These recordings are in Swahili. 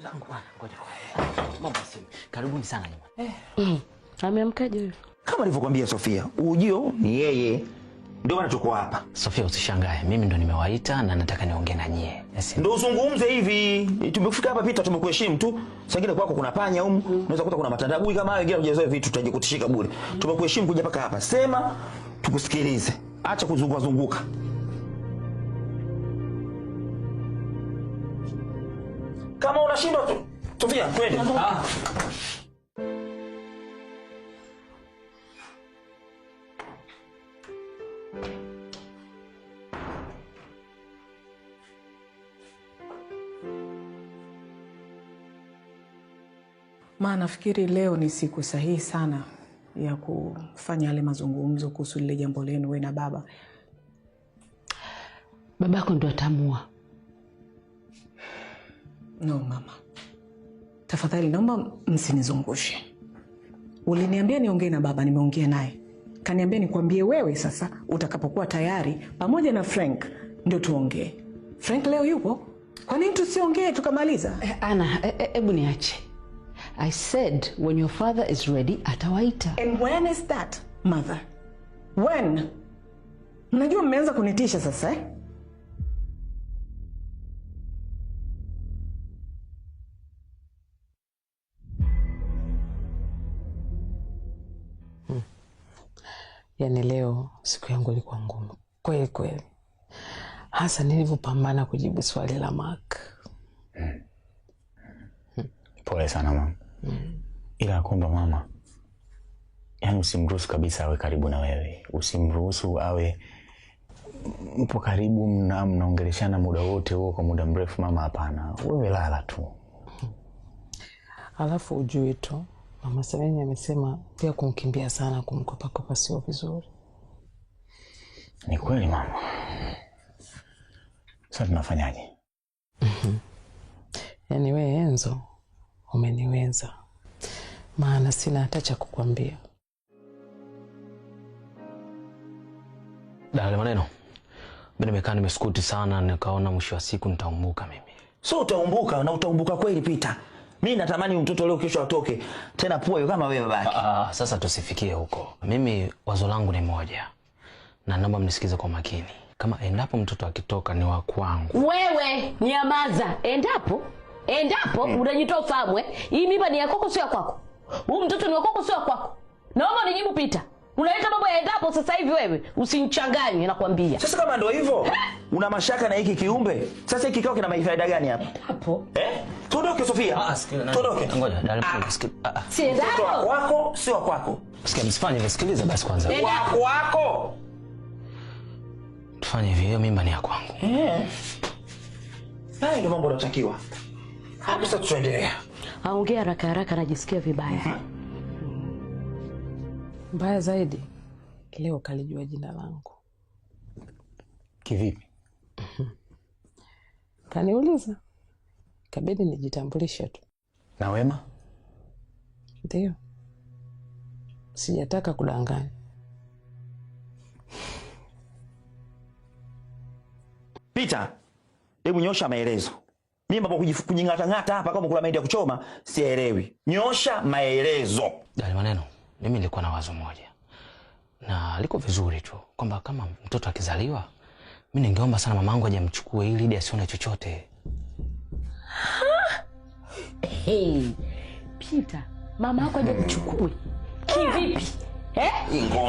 Ngoja. Mambo simu. Karibuni sana nyuma. Ameamkaje huyo? Kama nilivyokuambia Sofia, ujio ni yeye. Ndio maana tuko hapa. Sofia, usishangae. Mimi ndo nimewaita na nataka niongee na nyie. Yes. Ndio uzungumze hivi. Tumekufika hapa Peter, tumekuheshimu tu. Sasa kwako kuna panya huko. Unaweza kukuta kuna matandabui kama hayo, wengine hujazoea vitu tutaje kutishika bure. Tumekuheshimu kuja paka hapa. Sema tukusikilize. Acha kuzunguka. Kama unashindwa tu. Sofia, twende. Nafikiri leo ni siku sahihi sana ya kufanya yale mazungumzo kuhusu lile jambo lenu wewe na baba. Babako ndo atamua. No mama. Tafadhali naomba msinizungushe. Uliniambia niongee na baba, nimeongea naye. Kaniambia nikwambie wewe sasa utakapokuwa tayari pamoja na Frank ndio tuongee. Frank leo yupo? Kwa nini tusiongee tukamaliza? Ana, hebu niache. I said when your father is ready atawaita. And when is that, mother? When? Mnajua mmeanza kunitisha sasa eh? Yaani leo siku yangu ilikuwa ngumu. Kweli. Hasa nilivyopambana kujibu swali la Mark. Pole sana mama. Ila nakuomba mama, yaani usimruhusu kabisa awe karibu na wewe. Usimruhusu awe mpo karibu mnaongeleshana muda wote huo kwa muda mrefu mama, hapana. Wewe lala tu. Alafu ujue tu, Mama Seleni amesema pia kumkimbia sana kumkopa sio vizuri. Ni kweli mama. Sasa tunafanyaje? Yaani wewe Enzo umeniweza. Maana sina hata cha kukwambia. Dale maneno. Mimi nimekaa nimeskuti sana, nikaona mwisho wa siku nitaumbuka mimi. So utaumbuka na utaumbuka kweli Peter. Mimi natamani mtoto leo kesho atoke tena poyo kama wewe babake. Sasa tusifikie huko. Mimi wazo langu ni moja. Na naomba mnisikize kwa makini. Kama endapo mtoto akitoka ni wa kwangu. Wewe nyamaza. Endapo unajitoa famwe. Hii mimba ni yako sio ya kwako. Huyu mtoto ni wako sio ya kwako. Naomba unijibu Peter. Unaleta mambo ya endapo sasa hivi wewe. Usinichanganye nakwambia. Sasa kama ndio hivyo, una mashaka na hiki kiumbe. Sasa hiki kikao kina faida gani hapa? Hapo. Tuondoke Sofia. Tuondoke. Ngoja, dale msikize. Si endapo wako sio kwako. Sikia msifanye, nisikilize basi kwanza. Wako. Tufanye hivi, hiyo mimba ni ya kwangu. Ndio mambo yanatakiwa. Hapo sasa tuendelea. Aongea haraka najisikia vibaya. Mbaya zaidi, leo kalijua jina langu. Kivipi? Kaniuliza. Kabidi nijitambulishe tu. Na Wema? Ndio. Sijataka kudanganya. Peter, hebu nyosha maelezo. Mimi mambo kujingata hapa kama kula mahindi ya kuchoma sielewi. Nyosha maelezo. Dale maneno. Mimi nilikuwa na wazo moja. Na liko vizuri tu kwamba kama mtoto akizaliwa, mimi ningeomba sana mamangu aje amchukue ili asione chochote. Hey, Peter, mama yako aje mchukue. Kivipi?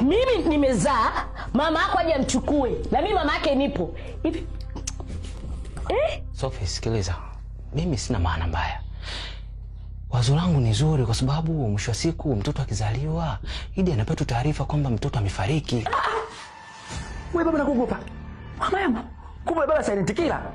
Mimi nimezaa, mama yako aje mchukue. Na mimi mama yake nipo. Hivi Sophie, sikiliza. Mimi sina maana mbaya. Wazo langu ni zuri kwa sababu mwisho wa siku mtoto akizaliwa, Idi anapata taarifa kwamba mtoto amefariki. Wewe baba nakuogopa. Mama yangu. Kumbe baba silent killer.